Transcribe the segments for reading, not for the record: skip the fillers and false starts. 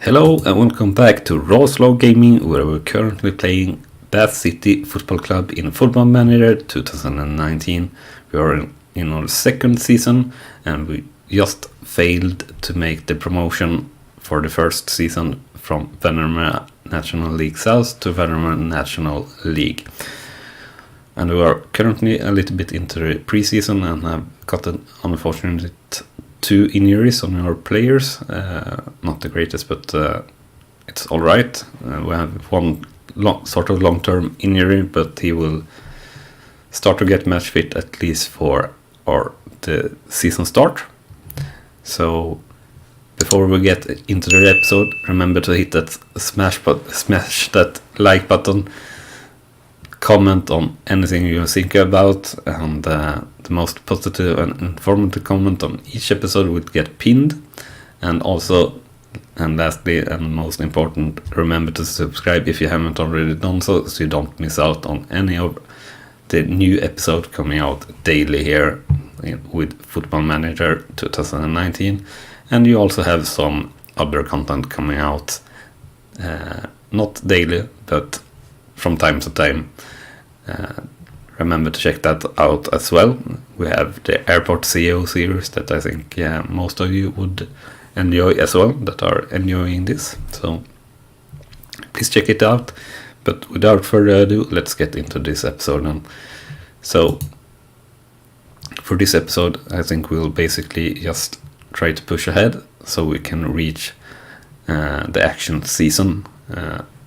Hello and welcome back to Raw Slow Gaming, where we're currently playing Bath City Football Club in Football Manager 2019. We are in our second season and we just failed to make the promotion for the first season from Vanarama League South to Vanarama National League. And we are currently a little bit into the pre-season and have got an unfortunate 2 injuries on our players. Not the greatest, but it's all right. We have one long-term injury, but he will start to get match fit at least for the season start. So before we get into the episode, remember to hit that smash that like button. Comment on anything you think about, and the most positive and informative comment on each episode will get pinned. And lastly and most important, remember to subscribe if you haven't already done so you don't miss out on any of the new episode coming out daily here with Football Manager 2019. And you also have some other content coming out, not daily but from time to time. Remember to check that out as well. We have the Airport CEO series that I think most of you would enjoy as well, that are enjoying this. So please check it out. But without further ado, let's get into this episode now. So for this episode, I think we'll basically just try to push ahead so we can reach the action season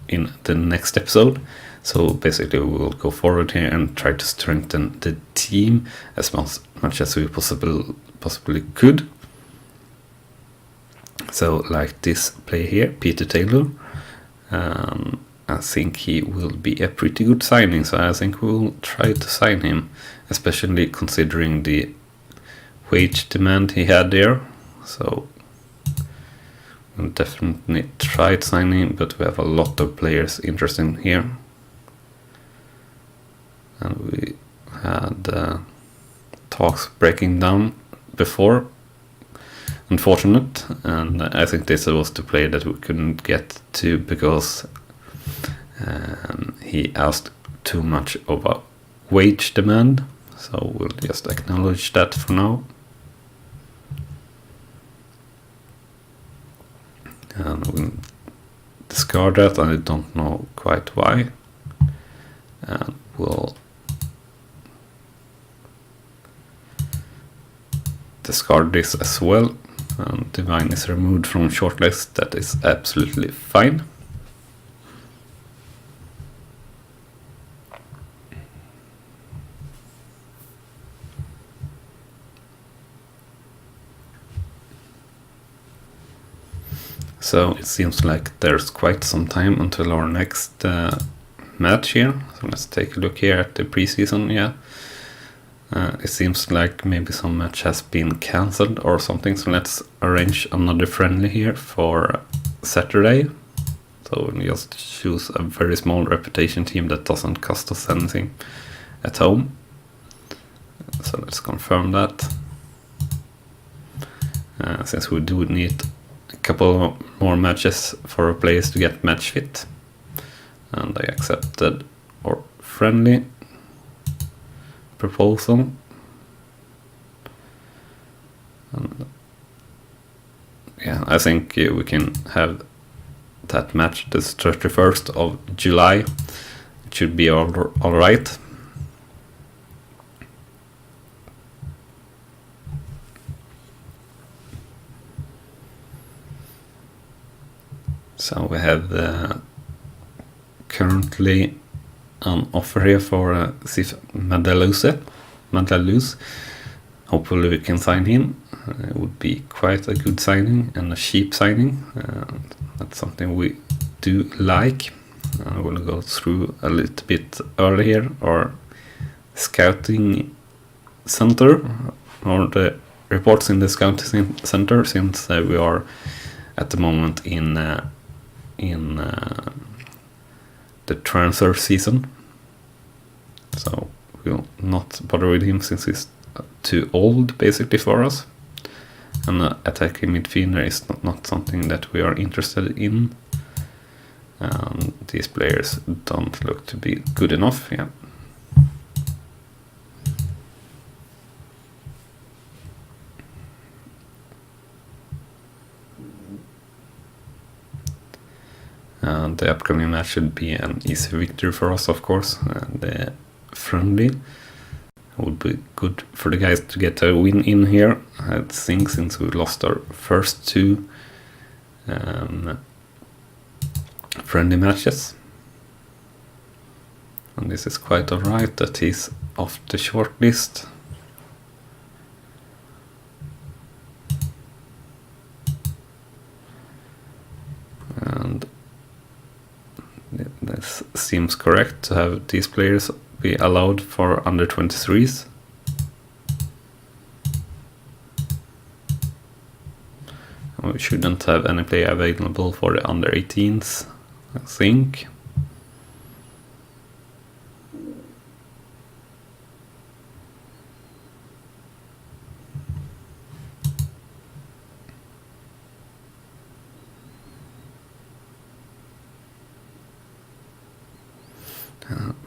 in the next episode. So basically we will go forward here and try to strengthen the team as much as we possibly could. So like this player here, Peter Taylor, I think he will be a pretty good signing. So I think we will try to sign him, especially considering the wage demand he had there. So we'll definitely try to sign him, but we have a lot of players interested here. And we had talks breaking down before, unfortunate, and I think this was the player that we couldn't get to because he asked too much of a wage demand, so we'll just acknowledge that for now. And we'll discard that, and I don't know quite why, and we'll discard this as well, and Divine is removed from shortlist. That is absolutely fine. So it seems like there's quite some time until our next match here. So let's take a look here at the preseason. It seems like maybe some match has been cancelled or something, so let's arrange another friendly here for Saturday. So we'll just choose a very small reputation team that doesn't cost us anything at home. So let's confirm that. Since we do need a couple more matches for our players to get match fit. And I accepted our friendly proposal, and I think we can have that match this 31st of July. It should be all right. So we have currently an offer here for Sif Madaluz. Hopefully we can sign him. It would be quite a good signing and a cheap signing. That's something we do like. I will go through a little bit earlier our scouting center, or the reports in the scouting center, since we are at the moment in the transfer season. So we'll not bother with him since he's too old basically for us. An attacking midfielder is not something that we are interested in. And these players don't look to be good enough, yeah. And the upcoming match should be an easy victory for us, of course. The friendly would be good for the guys to get a win in here, I think, since we lost our first two friendly matches. And this is quite alright that he's off the short list. And this seems correct to have these players be allowed for under 23s. We shouldn't have any player available for the under 18s, I think.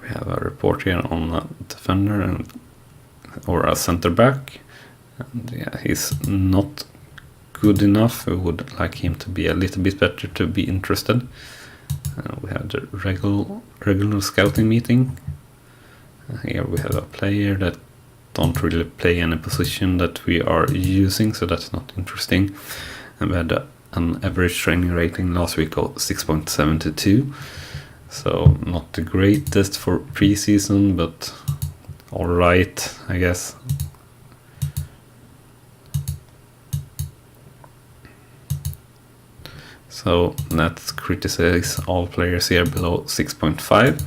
We have a report here on a defender or a center back, and yeah, he's not good enough. We would like him to be a little bit better to be interested. We have the regular scouting meeting. Here we have a player that don't really play any position that we are using, so that's not interesting. And we had an average training rating last week of 6.72. So not the greatest for preseason, but alright, I guess. So let's criticize all players here below 6.5.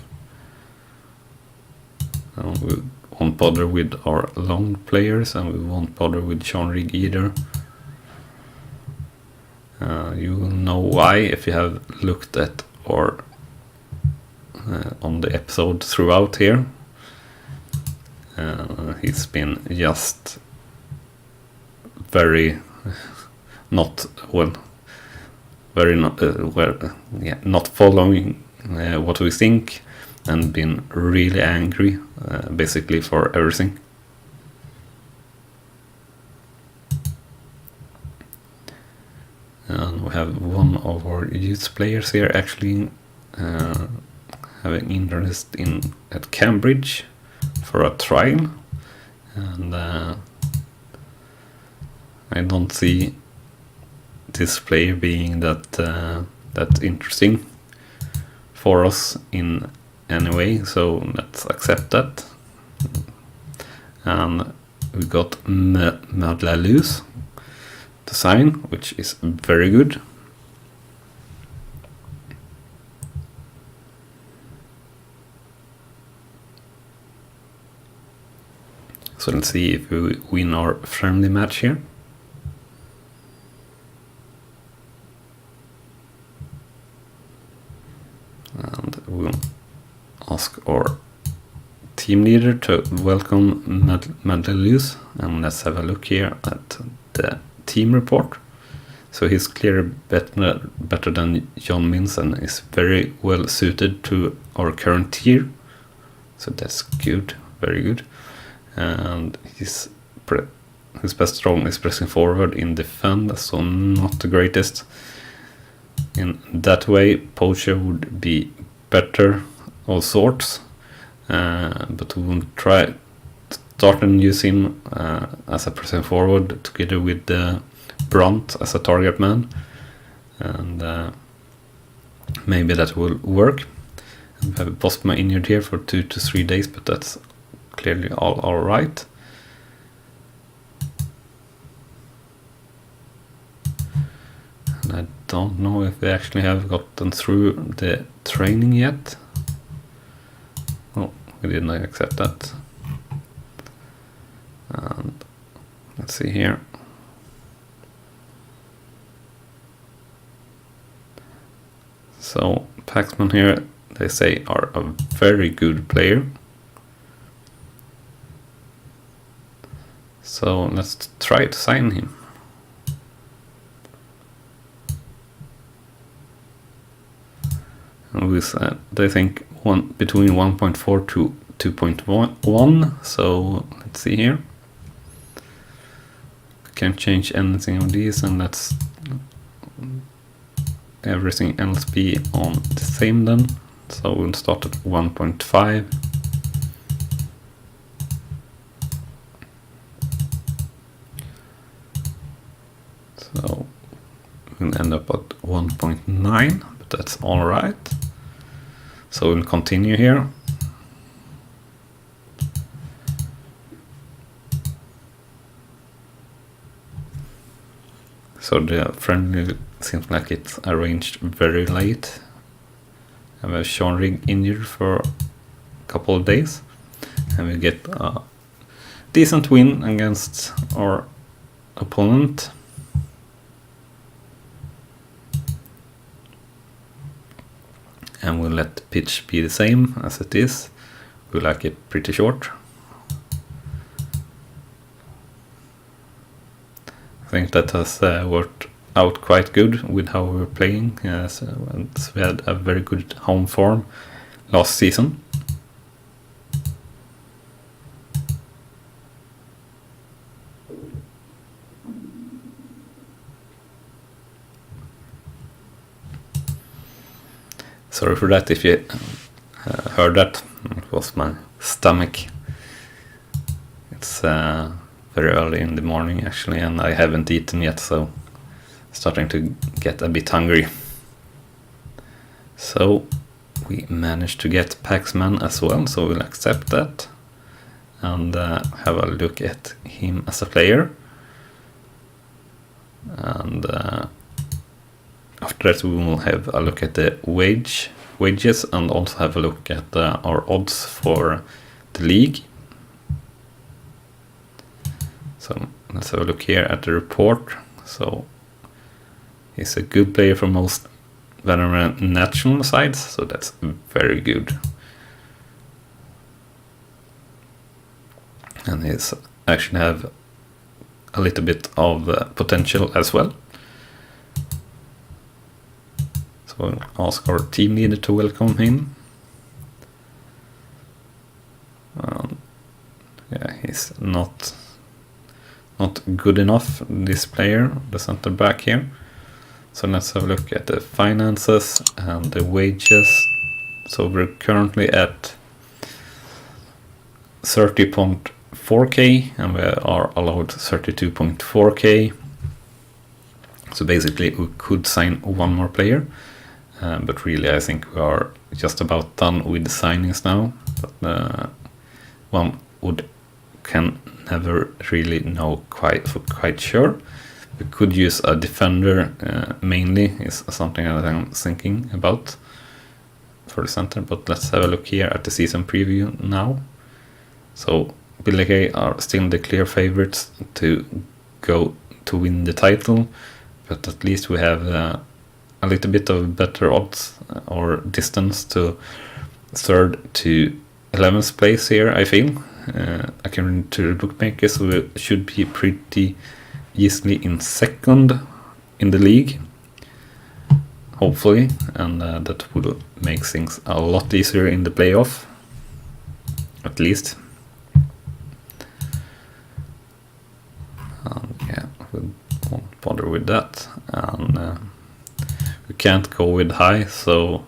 We won't bother with our long players, and we won't bother with Sean Rigg either. You will know why if you have looked at our on the episode throughout here. He's been just very not well, very not not following what we think, and been really angry basically for everything. And we have one of our youth players here actually having interest at Cambridge for a trial, and I don't see this player being that interesting for us in any way, so let's accept that. And we got Madlalus to sign, which is very good. So let's see if we win our friendly match here. And we'll ask our team leader to welcome Madlalus, and let's have a look here at the team report. So he's clearly better than John Mins and is very well suited to our current tier. So that's good, very good. And his best strong is pressing forward in defense, so not the greatest. In that way, Poacher would be better, all sorts, but we will try to start and use him as a pressing forward together with Brunt as a target man, and maybe that will work. And we have Postma injured here for 2 to 3 days, but that's clearly all right. And I don't know if they actually have gotten through the training yet. Oh, we didn't accept that. And let's see here. So Paxman here, they say, are a very good player. So let's try to sign him. with I think between 1.4 to 2.1. So let's see here. Can't change anything on these, and let's everything else be on the same then. So we'll start at 1.5. So we'll end up at 1.9, but that's all right. So we'll continue here. So the friendly seems like it's arranged very late. I have Sean Rigg injured for a couple of days, and we get a decent win against our opponent. And we'll let the pitch be the same as it is. We like it pretty short. I think that has worked out quite good with how we're playing. So we had a very good home form last season. Sorry for that if you heard that. It was my stomach. It's very early in the morning actually, and I haven't eaten yet, so starting to get a bit hungry. So we managed to get Paxman as well, so we'll accept that and have a look at him as a player. And after that we will have a look at the wages and also have a look at our odds for the league. So let's have a look here at the report. So he's a good player for most Vanarama national sides, so that's very good. And he's actually have a little bit of potential as well. So we'll ask our team leader to welcome him. Yeah, he's not good enough, this player, the center back here. So let's have a look at the finances and the wages. So we're currently at 30.4k and we are allowed 32.4k. So basically we could sign one more player, but really I think we are just about done with the signings now. But one can never really know quite sure. We could use a defender mainly, is something that I'm thinking about for the center. But let's have a look here at the season preview now. So Billigay are still the clear favorites to go to win the title, but at least we have a little bit of better odds or distance to 3rd to 11th place here, I feel. According to the bookmakers, we should be pretty easily in 2nd in the league, hopefully, and that would make things a lot easier in the playoff, at least. Yeah, we won't bother with that, and we can't go with high, so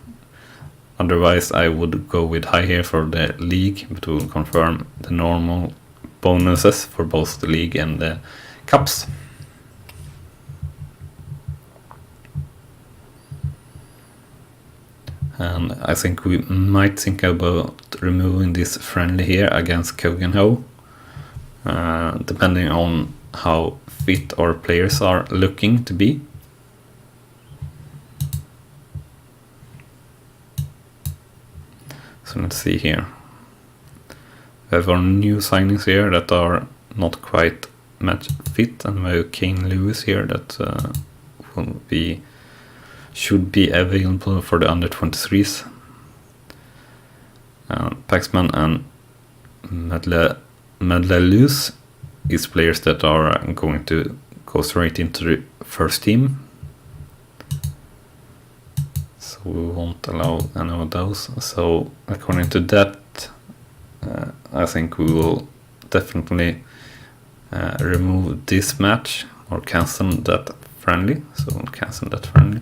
otherwise I would go with high here for the league, but we'll confirm the normal bonuses for both the league and the cups. And I think we might think about removing this friendly here against Cogenhoe, depending on how fit our players are looking to be. So let's see here. We have our new signings here that are not quite match fit, and we have Kane Lewis here that should be available for the under 23s. Paxman and Medlelus is players that are going to go straight into the first team. So we won't allow any of those. So according to that, I think we will definitely remove this match or cancel that friendly. So we'll cancel that friendly.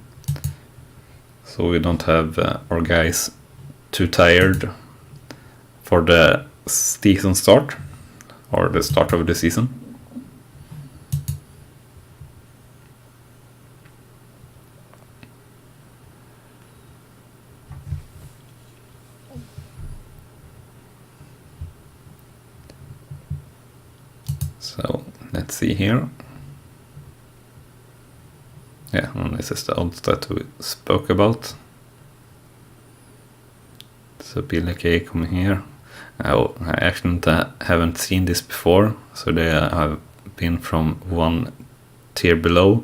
So we don't have our guys too tired for the season start or the start of the season. So let's see here. Yeah, and this is the odds that we spoke about. So Billy K coming here. I actually haven't seen this before, so they have been from one tier below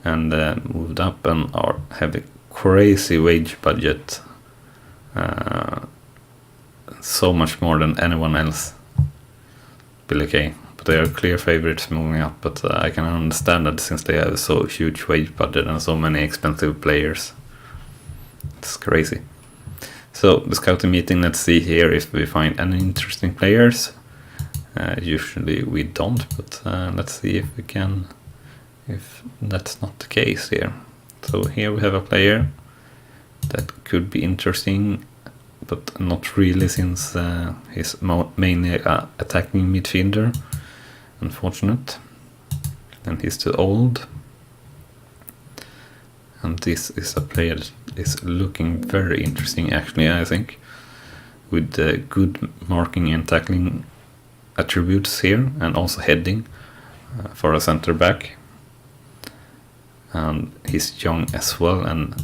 and moved up and have a crazy wage budget, so much more than anyone else. Billy K, but they are clear favorites moving up. But I can understand that since they have so huge wage budget and so many expensive players, it's crazy. So the scouting meeting, let's see here if we find any interesting players. Usually we don't, but let's see if we can, if that's not the case here. So here we have a player that could be interesting, but not really, since he's mainly attacking midfielder. Unfortunate. And he's too old. And this is a player that is looking very interesting, actually, I think, with good marking and tackling attributes here, and also heading for a center back. And he's young as well, and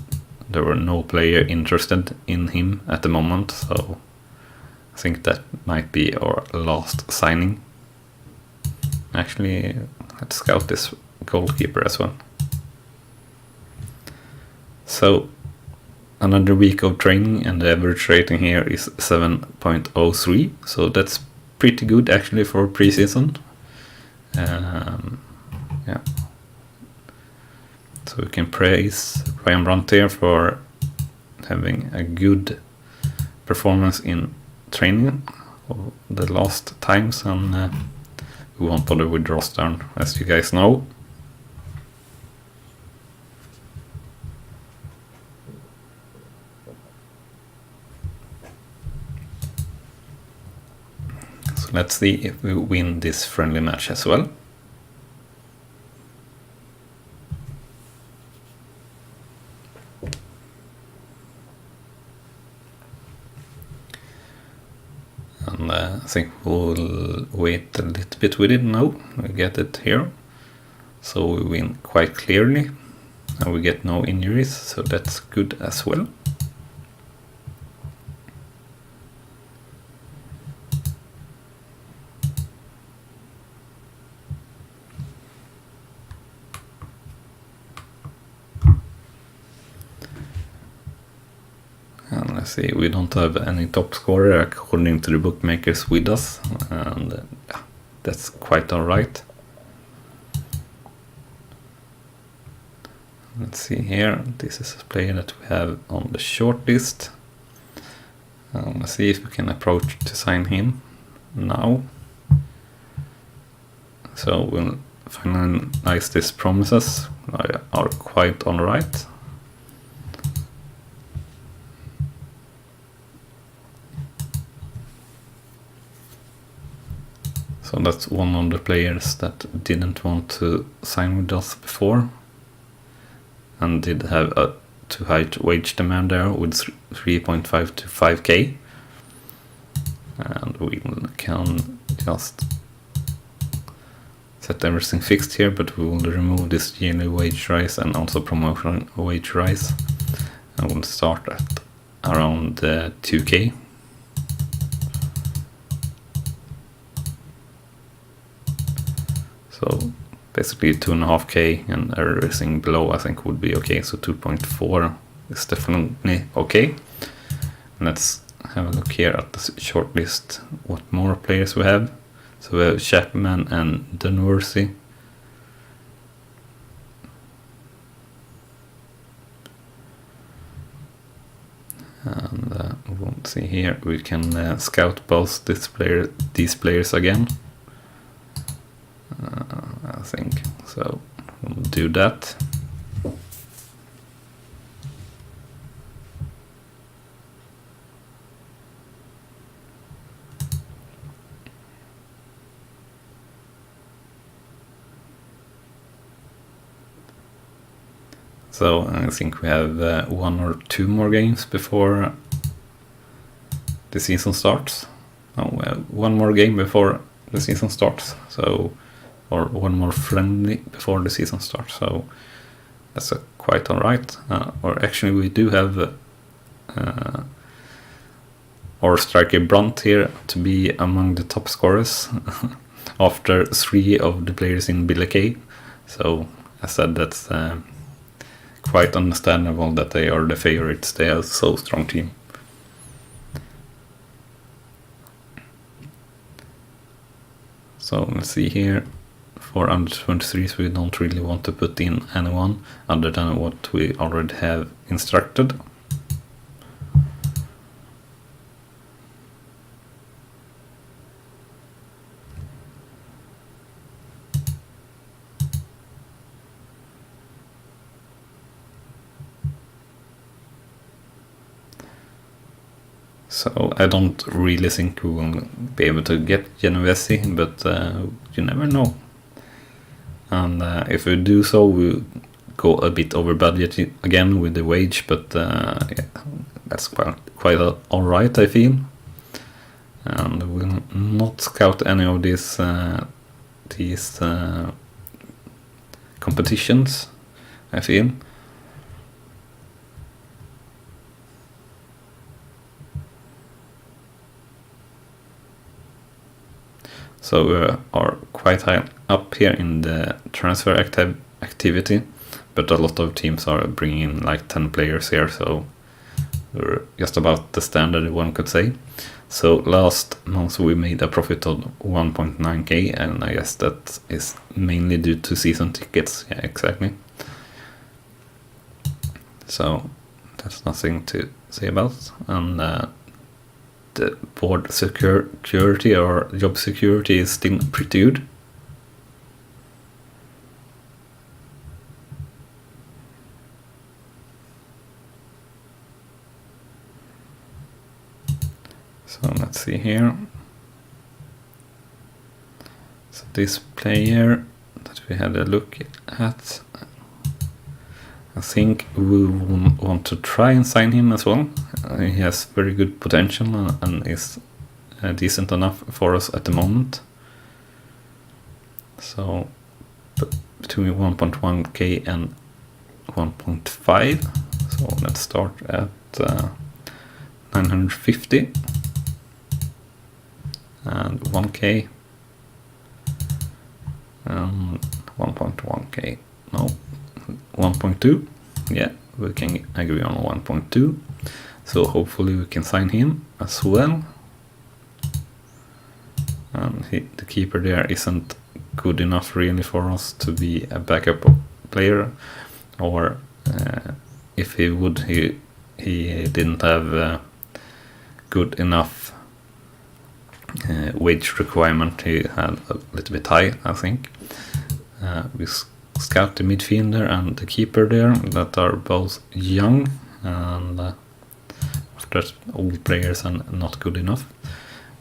there were no player interested in him at the moment, so I think that might be our last signing. Actually, let's scout this goalkeeper as well. So another week of training, and the average rating here is 7.03, so that's pretty good actually for pre-season. Yeah. So we can praise Ryan Brandt here for having a good performance in training the last times, and we won't bother with roster, as you guys know. So let's see if we win this friendly match as well. And I think we'll wait a little bit with it now. We get it here. So we win quite clearly. And we get no injuries, so that's good as well. And let's see, we don't have any top scorer according to the bookmakers with us, and that's quite alright. Let's see here, this is a player that we have on the short list. Let's see if we can approach to sign him now. So we'll finalize these promises, are quite alright. So that's one of the players that didn't want to sign with us before, and did have a too high wage demand there with 3.5 to 5k. And we can just set everything fixed here, but we will remove this yearly wage rise and also promotion wage rise, and we'll start at around 2k. So basically 2.5k, and everything below I think would be okay. So 2.4 is definitely okay. Let's have a look here at the short list, what more players we have. So we have Chapman and Dunworthy. And we'll see here, we can scout both these players again. I think so. We'll do that. So I think we have 1 or 2 more games before the season starts. Oh, we have 1 more game before the season starts. So, or 1 more friendly before the season starts. So that's quite alright. Or actually, we do have our striker Brunt here to be among the top scorers after 3 of the players in Billakay. So I said that's quite understandable that they are the favorites. They are so strong team. So let's see here. For under 23s, we don't really want to put in anyone other than what we already have instructed. So I don't really think we will be able to get Genovese, but you never know. And if we do so, we'll go a bit over budget again with the wage, but yeah, that's quite alright, I feel. And we'll not scout any of these competitions, I feel. So we are quite high up here in the transfer activity, but a lot of teams are bringing in like 10 players here, so we're just about the standard, one could say. So last month we made a profit of 1.9k, and I guess that is mainly due to season tickets. Yeah, exactly. So that's nothing to say about. And the board security or job security is still pretty good. So let's see here. So this player that we had a look at, I think we want to try and sign him as well. He has very good potential and is decent enough for us at the moment. So between 1.1k and 1.5. So let's start at 950 and 1k and 1.1k. No, 1.2. Yeah, we can agree on 1.2. So hopefully we can sign him as well. And the keeper there isn't good enough really for us to be a backup player, or if he would, he didn't have good enough wage requirement. He had a little bit high, I think. We scout the midfielder and the keeper there that are both young and after old players and not good enough.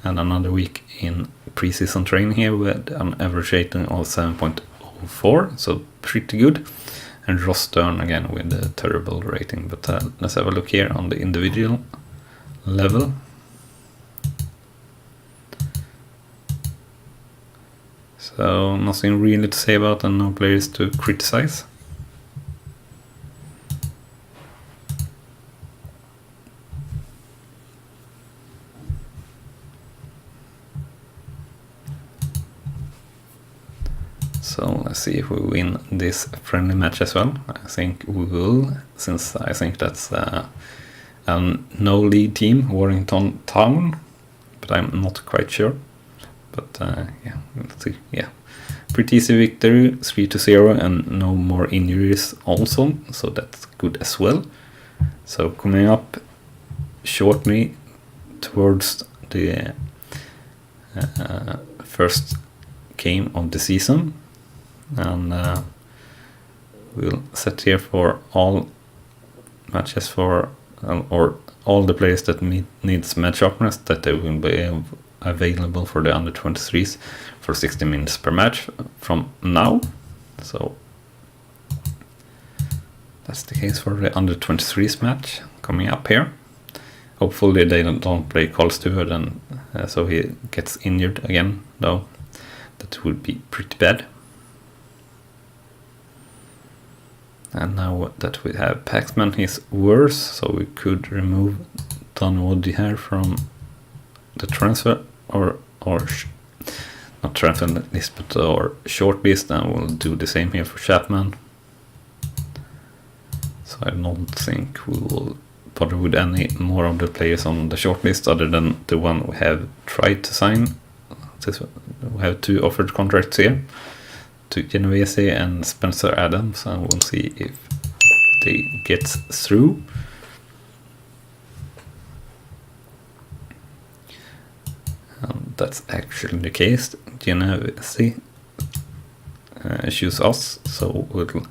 And another week in pre-season training here with an average rating of 7.04, so pretty good. And Ross Stern again with a terrible rating, but let's have a look here on the individual level. So nothing really to say about and no players to criticize. So let's see if we win this friendly match as well. I think we will, since I think that's a no league team, Warrington Town, but I'm not quite sure. But yeah, let's see. Yeah, pretty easy victory, 3-0, and no more injuries also, so that's good as well. So coming up shortly towards the first game of the season, and we'll set here for all matches for or all the players that needs match sharpness, that they will be available for the under 23s for 60 minutes per match from now. So that's the case for the under 23s match coming up here. Hopefully they don't play Carl Stewart, and so he gets injured again, though that would be pretty bad. And now that we have Paxman, he's worse, so we could remove Don Woody here from the transfer or not transfer list, but our short list, and we'll do the same here for Chapman. So I don't think we will bother with any more of the players on the short list other than the one we have tried to sign. We have 2 offered contracts here, to Genovese and Spencer Adams, and we'll see if they get through. And that's actually the case. Genovese choose us, so we'll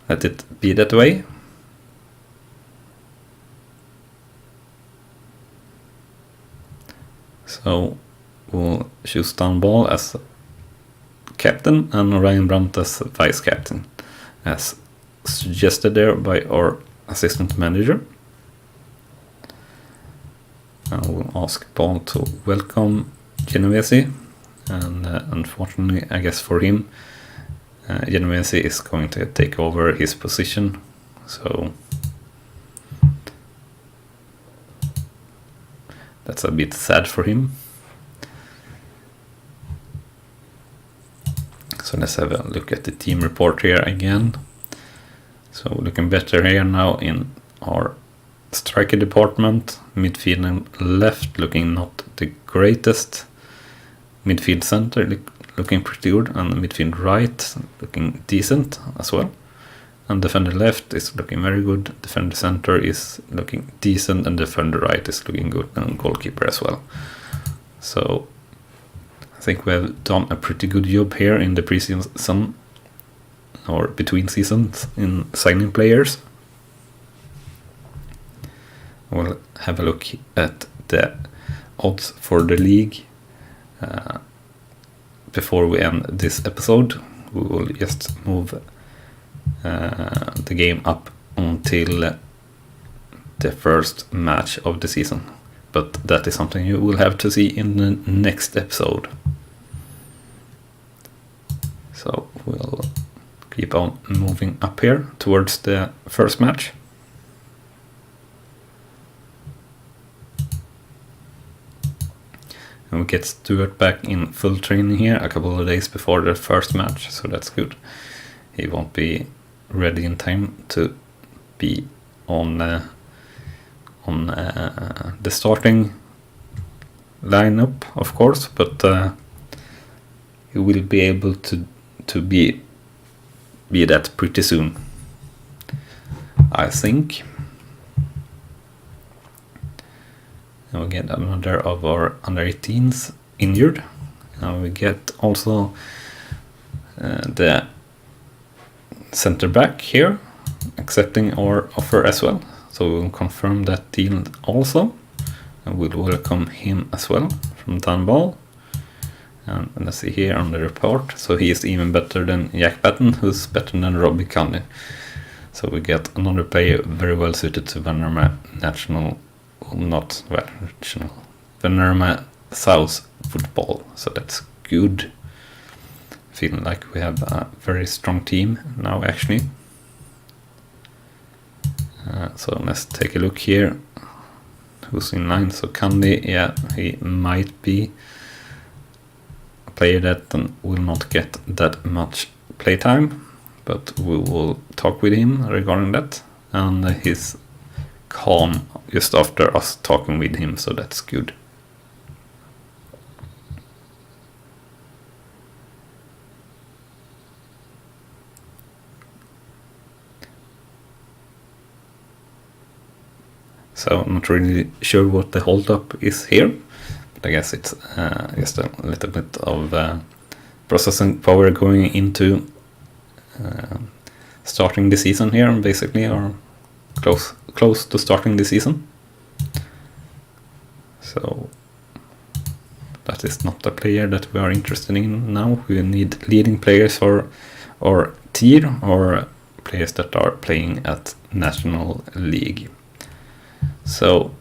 let it be that way. So we'll choose Stan Ball as captain and Ryan Brandt as vice captain, as suggested there by our assistant manager. And we'll ask Ball to welcome Genovese, and unfortunately, I guess for him, Genovese is going to take over his position, so that's a bit sad for him. So let's have a look at the team report here again. So looking better here now in our striker department. Midfield and left looking not the greatest. Midfield center looking pretty good, and midfield right looking decent as well. And defender left is looking very good. Defender center is looking decent, and defender right is looking good, and goalkeeper as well. So I think we have done a pretty good job here in the preseason or between seasons in signing players. We'll have a look at the odds for the league before we end this episode. We will just move the game up until the first match of the season, but that is something you will have to see in the next episode. So we'll keep on moving up here towards the first match. And we get Stuart back in full training here a couple of days before the first match, so that's good. He won't be ready in time to be on the starting lineup, of course, but he will be able to be that pretty soon, I think. And we get another of our under 18s injured, and we get also the center back here accepting our offer as well, so we'll confirm that deal also, and we'll welcome him as well from Dunball. And let's see here on the report, so he is even better than Jack Batten, who's better than Robbie Conley. So we get another player very well suited to Vanarama Vanarama South football, so that's good. Feeling like we have a very strong team now, actually. So let's take a look here who's in line. So Candy, yeah, he might be a player that will not get that much playtime, but we will talk with him regarding that, and he's calm just after us talking with him, so that's good. So I'm not really sure what the hold-up is here. But I guess it's just a little bit of processing power going into starting the season here, basically, or close to starting the season. So that is not a player that we are interested in now. We need leading players or tier, or players that are playing at National League. So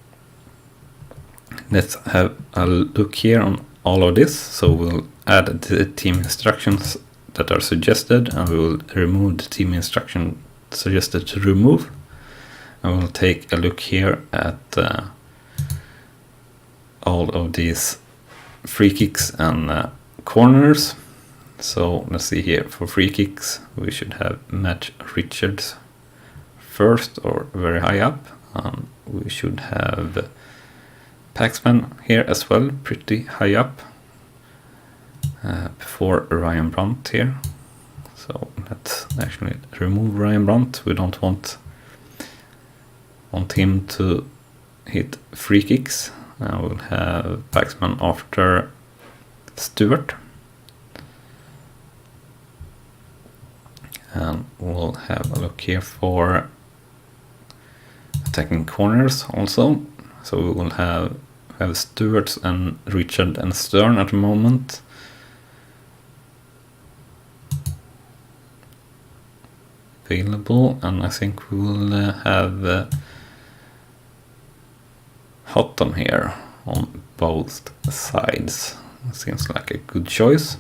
let's have a look here on all of this. So we'll add the team instructions that are suggested, and we will remove the team instruction suggested to remove. And we'll take a look here at all of these free kicks and corners. So let's see here. For free kicks, we should have Matt Richards first or very high up. We should have Paxman here as well, pretty high up, before Ryan Brandt here. So let's actually remove Ryan Brandt. We don't want him to hit free kicks. We'll have Paxman after Stewart. And we'll have a look here for attacking corners also. So we will have Stewart and Richard and Stern at the moment. Available, and I think we will have Houghton here on both sides. Seems like a good choice.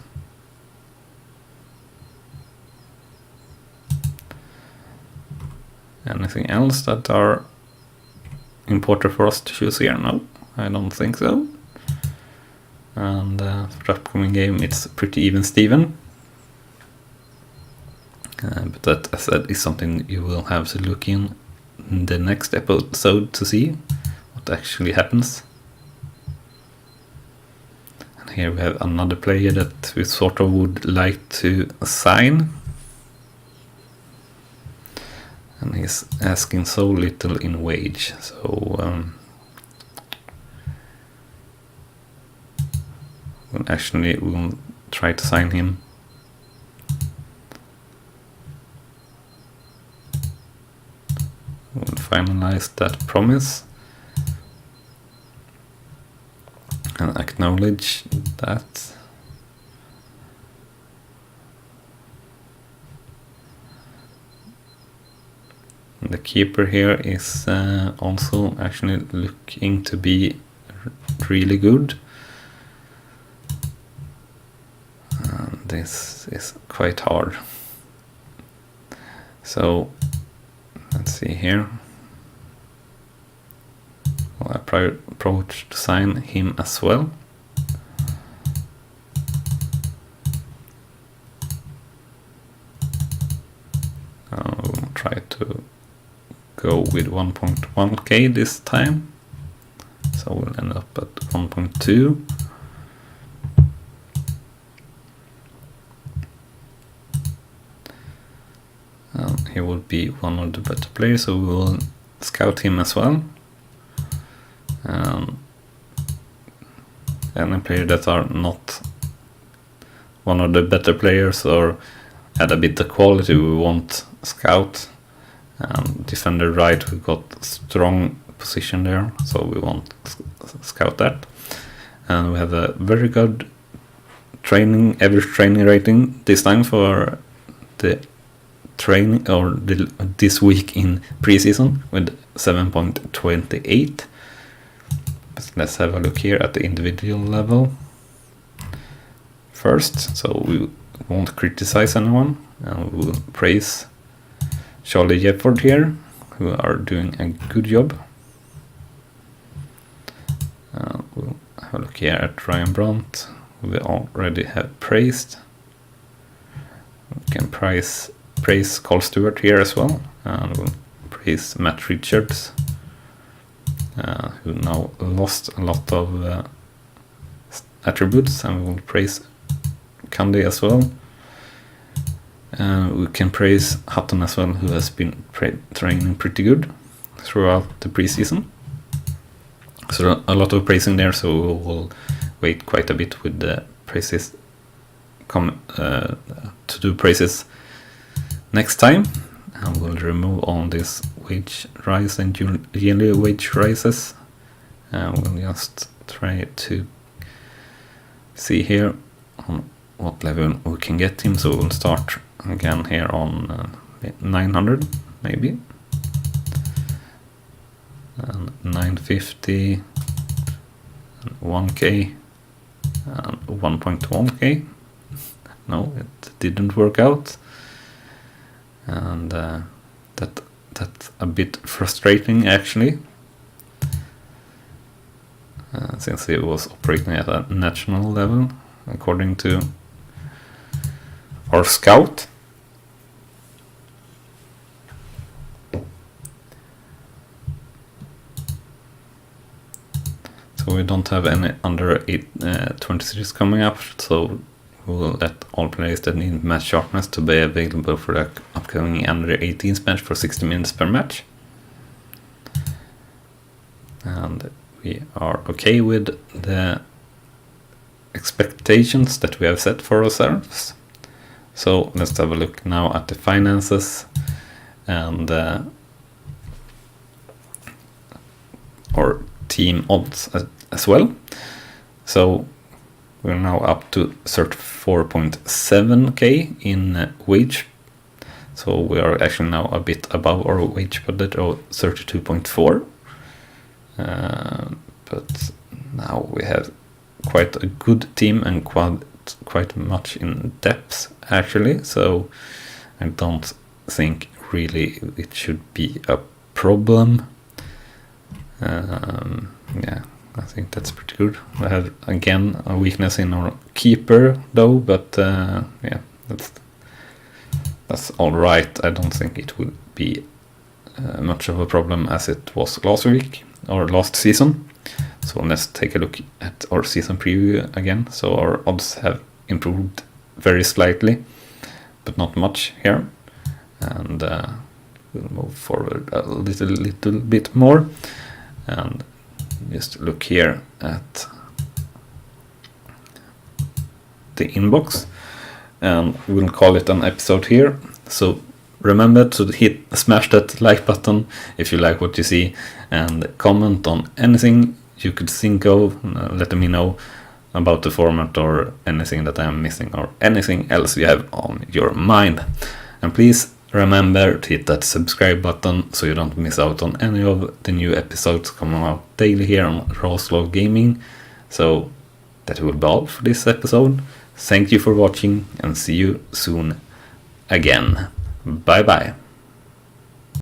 Anything else that are important for us to choose here? No, I don't think so. And for the upcoming game, it's pretty even Steven. But that, as I said, is something you will have to look in the next episode to see what actually happens. And here we have another player that we sort of would like to sign. And he's asking so little in wage, so we'll try to sign him. We'll finalize that promise and acknowledge that. The keeper here is also actually looking to be really good. This is quite hard. So let's see here. Well, I approach to sign him as well. We'll try to go with 1.1k this time, so we'll end up at 1.2. He will be one of the better players, so we will scout him as well. Any player that are not one of the better players or add a bit of quality, we won't scout. Defender right, we got strong position there, so we won't scout that. And we have a very good average training rating this time for the training or this week in preseason with 7.28. But let's have a look here at the individual level first. So we won't criticize anyone, and we will praise Charlie Jefford here, who are doing a good job. We'll have a look here at Ryan Brandt, who we already have praised. We can praise Carl Stewart here as well, and we'll praise Matt Richards, who now lost a lot of attributes, and we will praise Candy as well. We can praise Hutton as well, who has been training pretty good throughout the preseason. So a lot of praising there, so we'll wait quite a bit with the praises to do praises next time, and we'll remove all this wage rise and yearly wage rises, and we'll just try to see here on what level we can get him. So we'll start again here on 900 maybe, and 950, and 1k, and 1.1k. No, it didn't work out, and that's a bit frustrating actually, since it was operating at a national level according to our scout. So we don't have any under 23s coming up, so we'll let all players that need match sharpness to be available for the upcoming under 18s match for 60 minutes per match. And we are okay with the expectations that we have set for ourselves. So let's have a look now at the finances and our team odds as well. So we're now up to 34.7k in wage. So we are actually now a bit above our wage budget of 32.4. But now we have quite a good team and quite much in depth actually. So I don't think really it should be a problem. Yeah, I think that's pretty good. We have again a weakness in our keeper though, but yeah, that's all right. I don't think it will be much of a problem as it was last week or last season. So let's take a look at our season preview again. So our odds have improved very slightly, but not much here, and we'll move forward a little bit more. And just look here at the inbox, and we'll call it an episode here. So remember to smash that like button if you like what you see, and comment on anything you could think of, letting me know about the format or anything that I am missing or anything else you have on your mind. And please remember to hit that subscribe button so you don't miss out on any of the new episodes coming out daily here on Roslo Gaming. So that will be all for this episode. Thank you for watching and see you soon again. Bye bye.